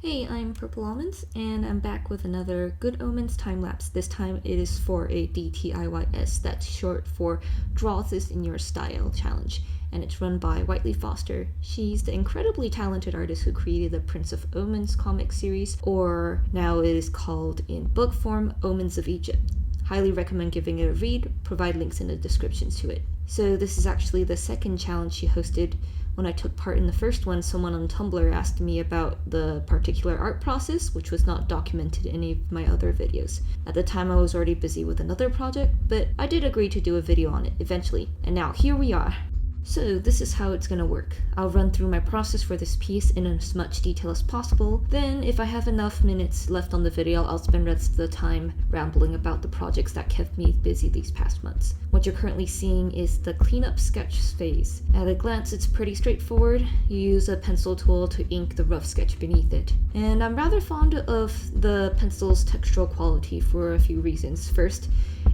Hey, I'm PurpleAlmonds, and I'm back with another Good Omens time-lapse. This time it is for a DTIYS, that's short for Draw This in Your Style challenge, and it's run by Whiteley Foster. She's the incredibly talented artist who created the Prince of Omens comic series, or now it is called in book form, Omens of Egypt. Highly recommend giving it a read, provide links in the descriptions to it. So this is actually the second challenge she hosted. When I took part in the first one, someone on Tumblr asked me about the particular art process, which was not documented in any of my other videos. At the time I was already busy with another project, but I did agree to do a video on it eventually, and now here we are. So this is how it's gonna work. I'll run through my process for this piece in as much detail as possible. Then, if I have enough minutes left on the video, I'll spend the rest of the time rambling about the projects that kept me busy these past months. What you're currently seeing is the cleanup sketch phase. At a glance, it's pretty straightforward. You use a pencil tool to ink the rough sketch beneath it. And I'm rather fond of the pencil's textural quality for a few reasons. First,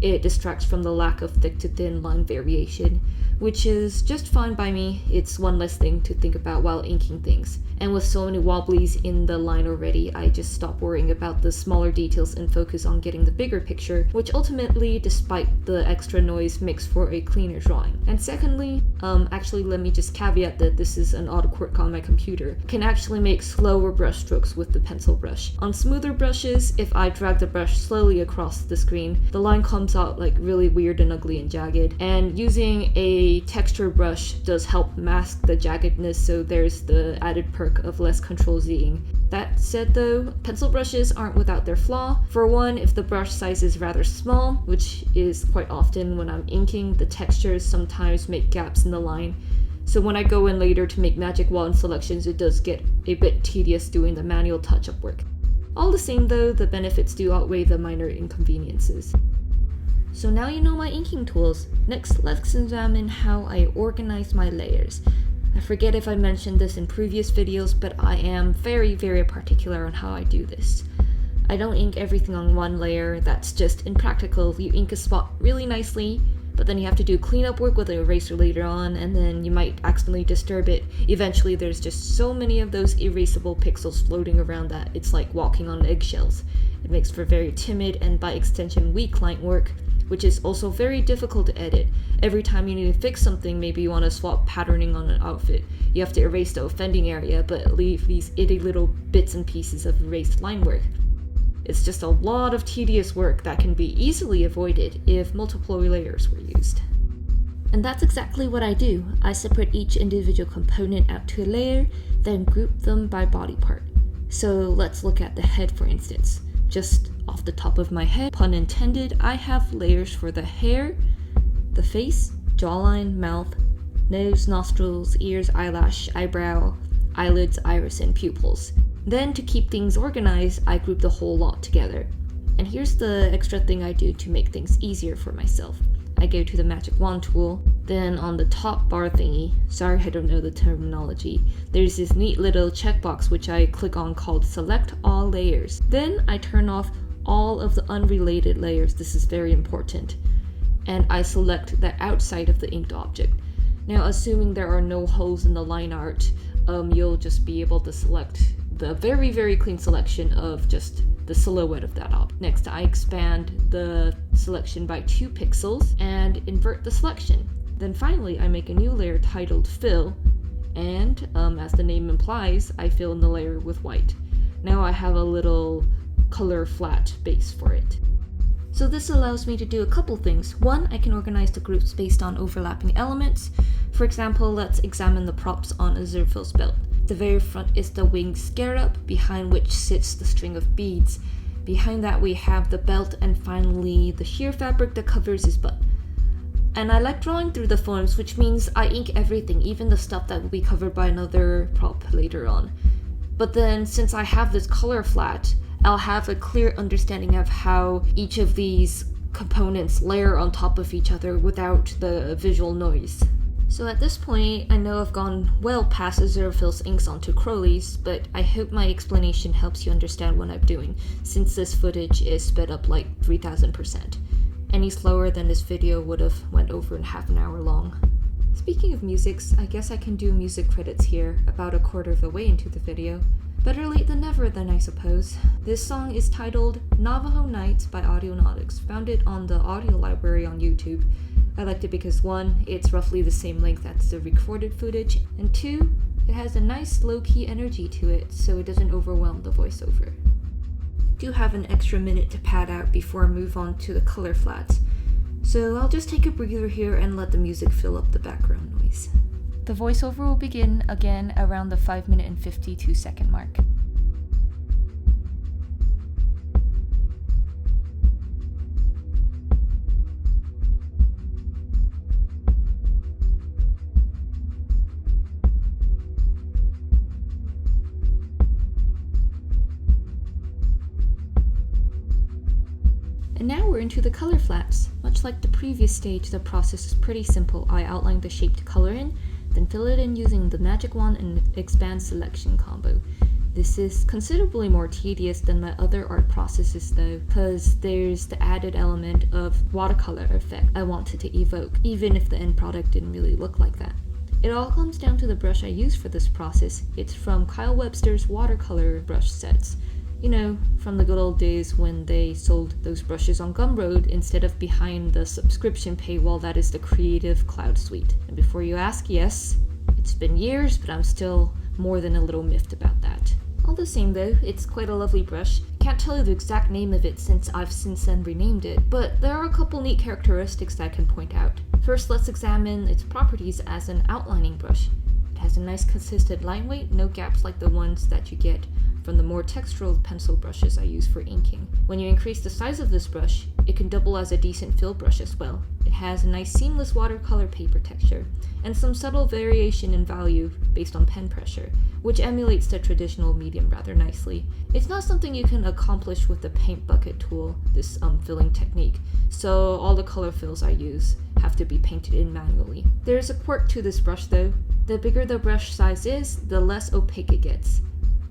it distracts from the lack of thick to thin line variation, which is just fine by me. It's one less thing to think about while inking things. And with so many wobblies in the line already, I just stop worrying about the smaller details and focus on getting the bigger picture, which ultimately, despite the extra noise, makes for a cleaner drawing. And secondly, actually let me just caveat that this is an auto quirk on my computer. Can actually make slower brush strokes with the pencil brush. On smoother brushes, if I drag the brush slowly across the screen, the line comes out like really weird and ugly and jagged. And using a texture brush does help mask the jaggedness, so there's the added perk of less control Zing. That said though, pencil brushes aren't without their flaw. For one, if the brush size is rather small, which is quite often when I'm inking, the textures sometimes make gaps in the line. So when I go in later to make magic wand selections, it does get a bit tedious doing the manual touch-up work. All the same though, the benefits do outweigh the minor inconveniences. So now you know my inking tools. Next, let's examine how I organize my layers. I forget if I mentioned this in previous videos, but I am very particular on how I do this. I don't ink everything on one layer, that's just impractical. You ink a spot really nicely, but then you have to do cleanup work with an eraser later on, and then you might accidentally disturb it. Eventually there's just so many of those erasable pixels floating around that it's like walking on eggshells. It makes for very timid and by extension weak line work, which is also very difficult to edit. Every time you need to fix something, maybe you want to swap patterning on an outfit, you have to erase the offending area but leave these itty little bits and pieces of erased line work. It's just a lot of tedious work that can be easily avoided if multiple layers were used. And that's exactly what I do. I separate each individual component out to a layer, then group them by body part. So let's look at the head for instance. Just off the top of my head, pun intended, I have layers for the hair, the face, jawline, mouth, nose, nostrils, ears, eyelash, eyebrow, eyelids, iris, and pupils. Then to keep things organized, I group the whole lot together. And here's the extra thing I do to make things easier for myself. I go to the magic wand tool, then on the top bar thingy, sorry I don't know the terminology, there's this neat little checkbox which I click on called Select All Layers. Then I turn off all of the unrelated layers, this is very important, and I select the outside of the inked object. Now assuming there are no holes in the line art, you'll just be able to select the very clean selection of just the silhouette of that object. Next, I expand the selection by 2 pixels and invert the selection. Then finally, I make a new layer titled Fill, and as the name implies, I fill in the layer with white. Now I have a little color flat base for it. So this allows me to do a couple things. One, I can organize the groups based on overlapping elements. For example, let's examine the props on Aziraphale's belt. The very front is the winged scarab, behind which sits the string of beads. Behind that we have the belt, and finally the sheer fabric that covers his butt. And I like drawing through the forms, which means I ink everything, even the stuff that will be covered by another prop later on. But then, since I have this color flat, I'll have a clear understanding of how each of these components layer on top of each other without the visual noise. So at this point, I know I've gone well past Aziraphale's inks onto Crowley's, but I hope my explanation helps you understand what I'm doing, since this footage is sped up like 3000%. Any slower than this video would have went over in half an hour long. Speaking of musics, I guess I can do music credits here, about a quarter of the way into the video. Better late than never then, I suppose. This song is titled Navajo Nights by Audionautics. Found it on the audio library on YouTube. I liked it because 1, it's roughly the same length as the recorded footage, and 2, it has a nice low-key energy to it so it doesn't overwhelm the voiceover. I do have an extra minute to pad out before I move on to the color flats, so I'll just take a breather here and let the music fill up the background noise. The voiceover will begin again around the 5 minute and 52 second mark. And now we're into the color flats. Much like the previous stage, the process is pretty simple. I outline the shape to color in, then fill it in using the magic wand and expand selection combo. This is considerably more tedious than my other art processes though, because there's the added element of watercolor effect I wanted to evoke, even if the end product didn't really look like that. It all comes down to the brush I use for this process. It's from Kyle Webster's watercolor brush sets. You know, from the good old days when they sold those brushes on Gumroad instead of behind the subscription paywall that is the Creative Cloud Suite. And before you ask, yes, it's been years, but I'm still more than a little miffed about that. All the same though, it's quite a lovely brush. Can't tell you the exact name of it since I've since then renamed it, but there are a couple neat characteristics that I can point out. First, let's examine its properties as an outlining brush. It has a nice consistent line weight, no gaps like the ones that you get from the more textural pencil brushes I use for inking. When you increase the size of this brush, it can double as a decent fill brush as well. It has a nice seamless watercolor paper texture, and some subtle variation in value based on pen pressure, which emulates the traditional medium rather nicely. It's not something you can accomplish with the paint bucket tool, this filling technique, so all the color fills I use have to be painted in manually. There's a quirk to this brush though. The bigger the brush size is, the less opaque it gets.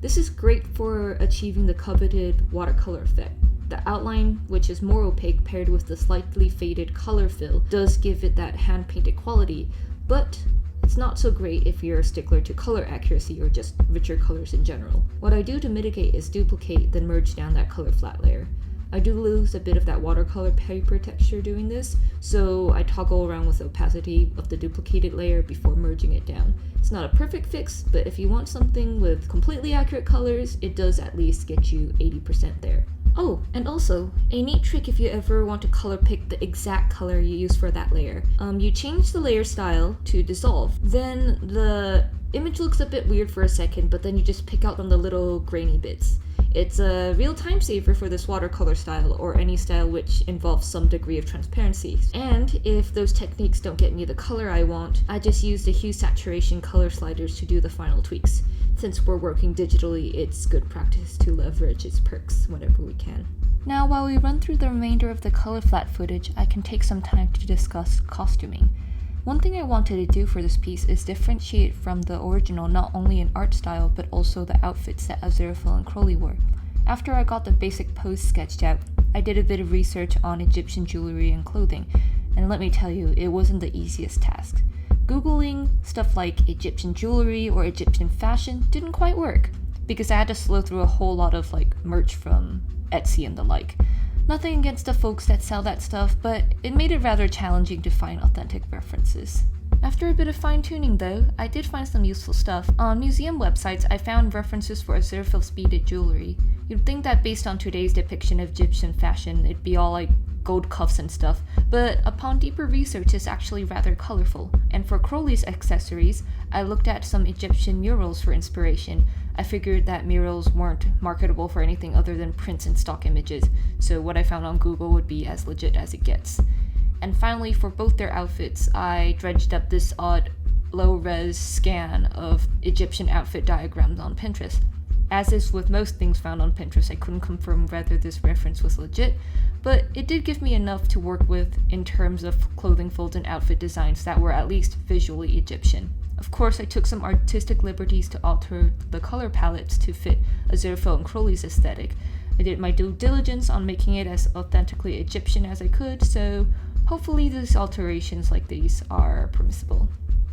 This is great for achieving the coveted watercolor effect. The outline, which is more opaque paired with the slightly faded color fill, does give it that hand-painted quality, but it's not so great if you're a stickler to color accuracy or just richer colors in general. What I do to mitigate is duplicate, then merge down that color flat layer. I do lose a bit of that watercolor paper texture doing this, so I toggle around with the opacity of the duplicated layer before merging it down. It's not a perfect fix, but if you want something with completely accurate colors, it does at least get you 80% there. Oh, and also, a neat trick if you ever want to color pick the exact color you use for that layer. You change the layer style to dissolve, then the image looks a bit weird for a second, but then you just pick out on the little grainy bits. It's a real time saver for this watercolor style, or any style which involves some degree of transparency. And if those techniques don't get me the color I want, I just use the hue saturation color sliders to do the final tweaks. Since we're working digitally, it's good practice to leverage its perks whenever we can. Now, while we run through the remainder of the color flat footage, I can take some time to discuss costuming. One thing I wanted to do for this piece is differentiate from the original not only in art style, but also the outfits that Aziraphale and Crowley wore. After I got the basic pose sketched out, I did a bit of research on Egyptian jewelry and clothing, and let me tell you, it wasn't the easiest task. Googling stuff like Egyptian jewelry or Egyptian fashion didn't quite work, because I had to slow through a whole lot of merch from Etsy and the like. Nothing against the folks that sell that stuff, but it made it rather challenging to find authentic references. After a bit of fine-tuning though, I did find some useful stuff. On museum websites, I found references for Aziraphale's beaded jewelry. You'd think that based on today's depiction of Egyptian fashion, it'd be all gold cuffs and stuff, but upon deeper research, it's actually rather colorful. And for Crowley's accessories, I looked at some Egyptian murals for inspiration. I figured that murals weren't marketable for anything other than prints and stock images, so what I found on Google would be as legit as it gets. And finally, for both their outfits, I dredged up this odd low-res scan of Egyptian outfit diagrams on Pinterest. As is with most things found on Pinterest, I couldn't confirm whether this reference was legit, but it did give me enough to work with in terms of clothing folds and outfit designs that were at least visually Egyptian. Of course, I took some artistic liberties to alter the color palettes to fit Aziraphale and Crowley's aesthetic. I did my due diligence on making it as authentically Egyptian as I could, so hopefully these alterations like these are permissible.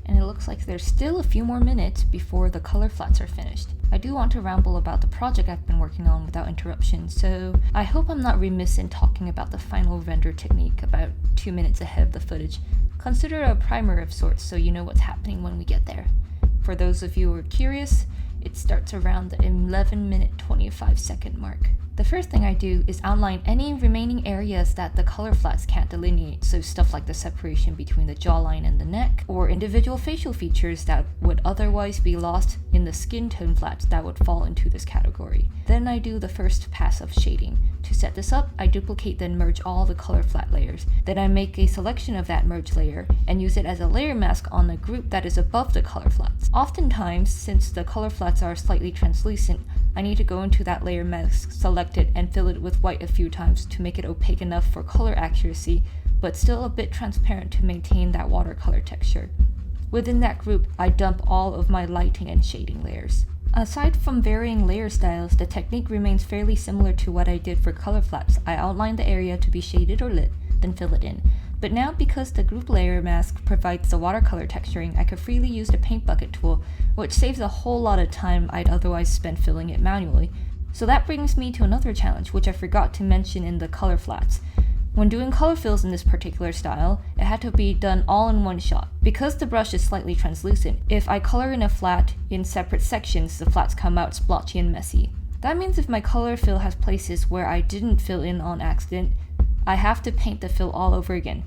and it looks like there's still a few more minutes before the color flats are finished. I do want to ramble about the project I've been working on without interruption, so I hope I'm not remiss in talking about the final render technique about 2 minutes ahead of the footage. Consider a primer of sorts so you know what's happening when we get there. For those of you who are curious, it starts around the 11-minute 25-second mark. The first thing I do is outline any remaining areas that the color flats can't delineate, so stuff like the separation between the jawline and the neck, or individual facial features that would otherwise be lost in the skin tone flats that would fall into this category. Then I do the first pass of shading. To set this up, I duplicate then merge all the color flat layers. Then I make a selection of that merge layer and use it as a layer mask on the group that is above the color flats. Oftentimes, since the color flats are slightly translucent, I need to go into that layer mask, select it, and fill it with white a few times to make it opaque enough for color accuracy, but still a bit transparent to maintain that watercolor texture. Within that group, I dump all of my lighting and shading layers. Aside from varying layer styles, the technique remains fairly similar to what I did for color flats. I outline the area to be shaded or lit, then fill it in. But now, because the group layer mask provides the watercolor texturing, I could freely use the paint bucket tool, which saves a whole lot of time I'd otherwise spend filling it manually. So that brings me to another challenge, which I forgot to mention in the color flats. When doing color fills in this particular style, it had to be done all in one shot. Because the brush is slightly translucent, if I color in a flat in separate sections, the flats come out splotchy and messy. That means if my color fill has places where I didn't fill in on accident, I have to paint the fill all over again.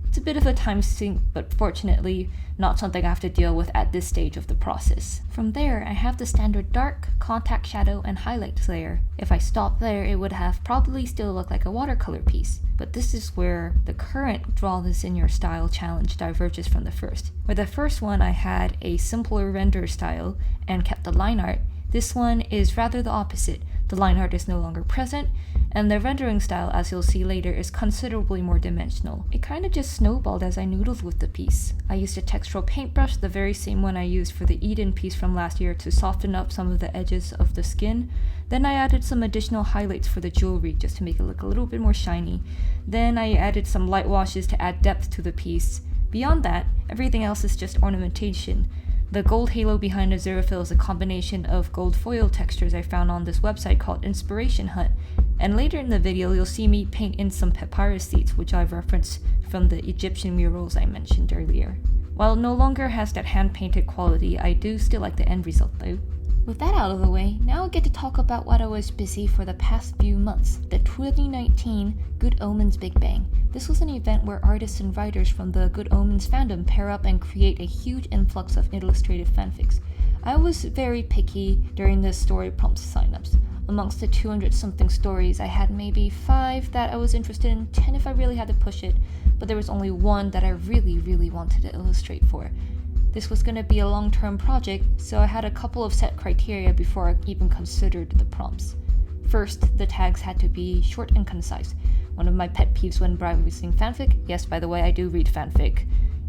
It's a bit of a time sink, but fortunately not something I have to deal with at this stage of the process. From there, I have the standard dark, contact shadow, and highlights layer. If I stopped there, it would have probably still looked like a watercolor piece. But this is where the current Draw This in Your Style challenge diverges from the first. Where the first one I had a simpler render style and kept the line art, this one is rather the opposite. The line art is no longer present, and the rendering style, as you'll see later, is considerably more dimensional. It kinda just snowballed as I noodled with the piece. I used a textural paintbrush, the very same one I used for the Eden piece from last year, to soften up some of the edges of the skin. Then I added some additional highlights for the jewelry just to make it look a little bit more shiny. Then I added some light washes to add depth to the piece. Beyond that, everything else is just ornamentation. The gold halo behind Azuraphil is a combination of gold foil textures I found on this website called Inspiration Hut, and later in the video you'll see me paint in some papyrus seeds which I've referenced from the Egyptian murals I mentioned earlier. While it no longer has that hand-painted quality, I do still like the end result though. With that out of the way, now I get to talk about what I was busy for the past few months, the 2019 Good Omens Big Bang. This was an event where artists and writers from the Good Omens fandom pair up and create a huge influx of illustrated fanfics. I was very picky during the story prompts signups. Amongst the 200-something stories, I had maybe 5 that I was interested in, 10 if I really had to push it, but there was only one that I really wanted to illustrate for. This was going to be a long-term project, so I had a couple of set criteria before I even considered the prompts. First, the tags had to be short and concise. One of my pet peeves when browsing fanfic, yes, by the way, I do read fanfic,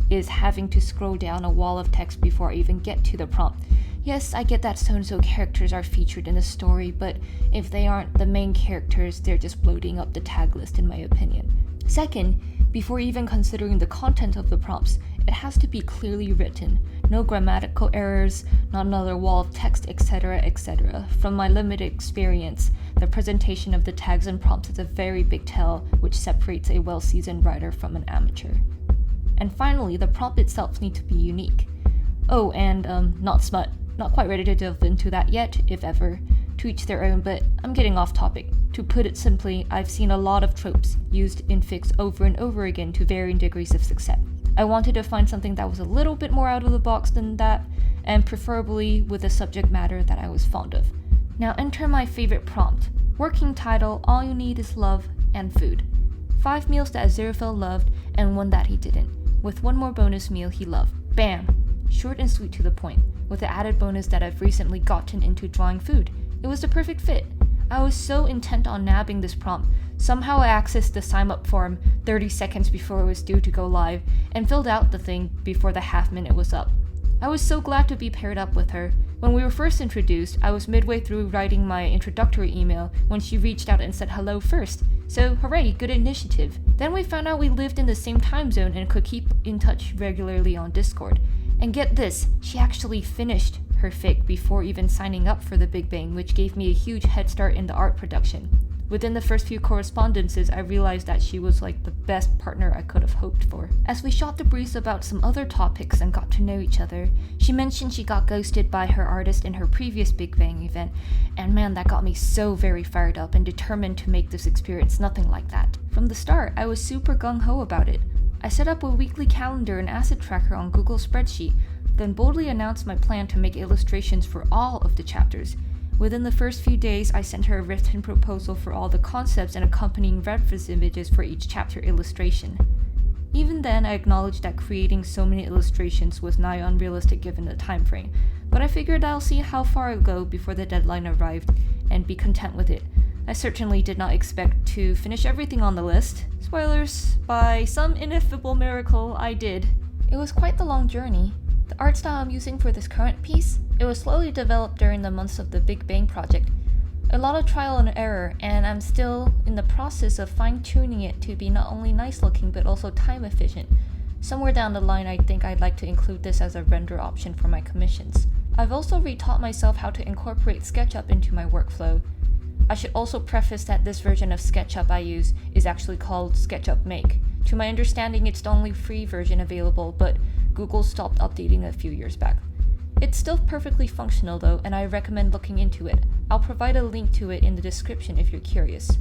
is having to scroll down a wall of text before I even get to the prompt. Yes, I get that so-and-so characters are featured in the story, but if they aren't the main characters, they're just bloating up the tag list in my opinion. Second, before even considering the content of the prompts, it has to be clearly written. No grammatical errors, not another wall of text, etc., etc. From my limited experience, the presentation of the tags and prompts is a very big tell, which separates a well-seasoned writer from an amateur. And finally, the prompt itself needs to be unique. Oh, and not smut. Not quite ready to delve into that yet, if ever. To each their own, but I'm getting off topic. To put it simply, I've seen a lot of tropes used in fics over and over again to varying degrees of success. I wanted to find something that was a little bit more out of the box than that, and preferably with a subject matter that I was fond of. Now enter my favorite prompt. Working title, All You Need Is Love and Food. 5 meals that Azuraphil loved, and 1 that he didn't, with 1 more bonus meal he loved. Bam! Short and sweet to the point, with the added bonus that I've recently gotten into drawing food. It was the perfect fit. I was so intent on nabbing this prompt. Somehow I accessed the sign up form 30 seconds before it was due to go live and filled out the thing before the half-minute was up. I was so glad to be paired up with her. When we were first introduced, I was midway through writing my introductory email when she reached out and said hello first. So hooray, good initiative. Then we found out we lived in the same time zone and could keep in touch regularly on Discord. And get this, she actually finished her fic before even signing up for the Big Bang, which gave me a huge head start in the art production. Within the first few correspondences, I realized that she was like the best partner I could have hoped for. As we shot the breeze about some other topics and got to know each other, she mentioned she got ghosted by her artist in her previous Big Bang event, and man, that got me so very fired up and determined to make this experience nothing like that. From the start, I was super gung-ho about it. I set up a weekly calendar and asset tracker on Google Spreadsheet, then boldly announced my plan to make illustrations for all of the chapters. Within the first few days, I sent her a written proposal for all the concepts and accompanying reference images for each chapter illustration. Even then, I acknowledged that creating so many illustrations was nigh unrealistic given the time frame, but I figured I'll see how far I'll go before the deadline arrived and be content with it. I certainly did not expect to finish everything on the list. Spoilers, by some ineffable miracle, I did. It was quite the long journey. The art style I'm using for this current piece, it was slowly developed during the months of the Big Bang project. A lot of trial and error, and I'm still in the process of fine-tuning it to be not only nice looking but also time efficient. Somewhere down the line, I think I'd like to include this as a render option for my commissions. I've also retaught myself how to incorporate SketchUp into my workflow. I should also preface that this version of SketchUp I use is actually called SketchUp Make. To my understanding, it's the only free version available, but Google stopped updating it a few years back. It's still perfectly functional though, and I recommend looking into it. I'll provide a link to it in the description if you're curious.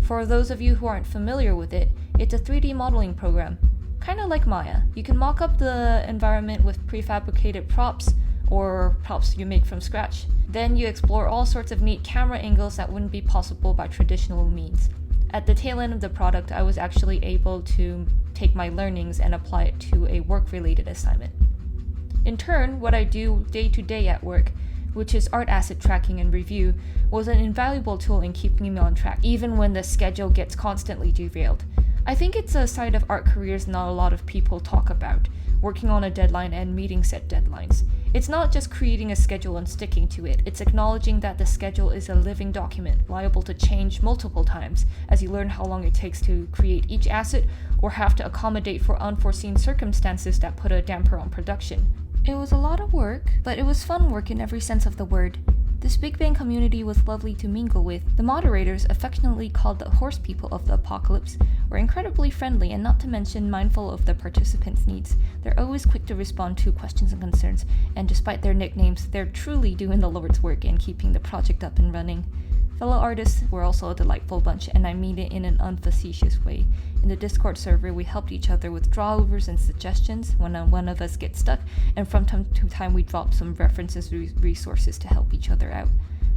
For those of you who aren't familiar with it, it's a 3D modeling program. Kinda like Maya. You can mock up the environment with prefabricated props, or props you make from scratch. Then you explore all sorts of neat camera angles that wouldn't be possible by traditional means. At the tail end of the product, I was actually able to take my learnings and apply it to a work-related assignment. In turn, what I do day to day at work, which is art asset tracking and review, was an invaluable tool in keeping me on track, even when the schedule gets constantly derailed. I think it's a side of art careers not a lot of people talk about, working on a deadline and meeting set deadlines. It's not just creating a schedule and sticking to it, it's acknowledging that the schedule is a living document, liable to change multiple times as you learn how long it takes to create each asset or have to accommodate for unforeseen circumstances that put a damper on production. It was a lot of work, but it was fun work in every sense of the word. This Big Bang community was lovely to mingle with. The moderators, affectionately called the horse people of the apocalypse, were incredibly friendly and not to mention mindful of the participants' needs. They're always quick to respond to questions and concerns, and despite their nicknames, they're truly doing the Lord's work in keeping the project up and running. Fellow artists were also a delightful bunch, and I mean it in an unfacetious way. In the Discord server, we helped each other with drawovers and suggestions when one of us gets stuck, and from time to time we dropped some references and resources to help each other out.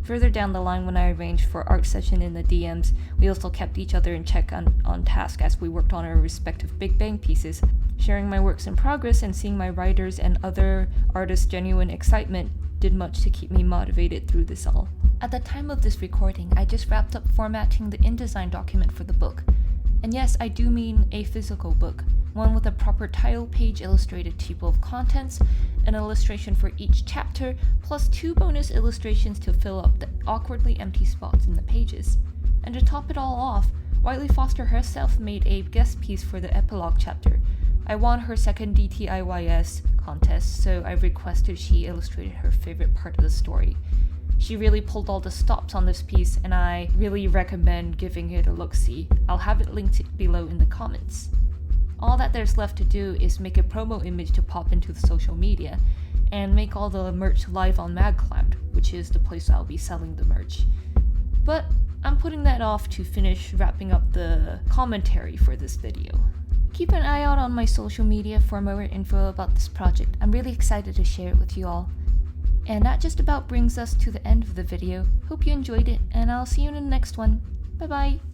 Further down the line, when I arranged for art session in the DMs, we also kept each other in check on task as we worked on our respective Big Bang pieces. Sharing my works in progress and seeing my writers' and other artists' genuine excitement did much to keep me motivated through this all. At the time of this recording, I just wrapped up formatting the InDesign document for the book. And yes, I do mean a physical book, one with a proper title page, illustrated table of contents, an illustration for each chapter, plus 2 bonus illustrations to fill up the awkwardly empty spots in the pages. And to top it all off, Whiteley Foster herself made a guest piece for the epilogue chapter. I won her second DTIYS contest, so I requested she illustrated her favorite part of the story. She really pulled all the stops on this piece, and I really recommend giving it a look-see. I'll have it linked below in the comments. All that there's left to do is make a promo image to pop into the social media, and make all the merch live on MagCloud, which is the place I'll be selling the merch. But I'm putting that off to finish wrapping up the commentary for this video. Keep an eye out on my social media for more info about this project. I'm really excited to share it with you all. And that just about brings us to the end of the video. Hope you enjoyed it, and I'll see you in the next one. Bye bye!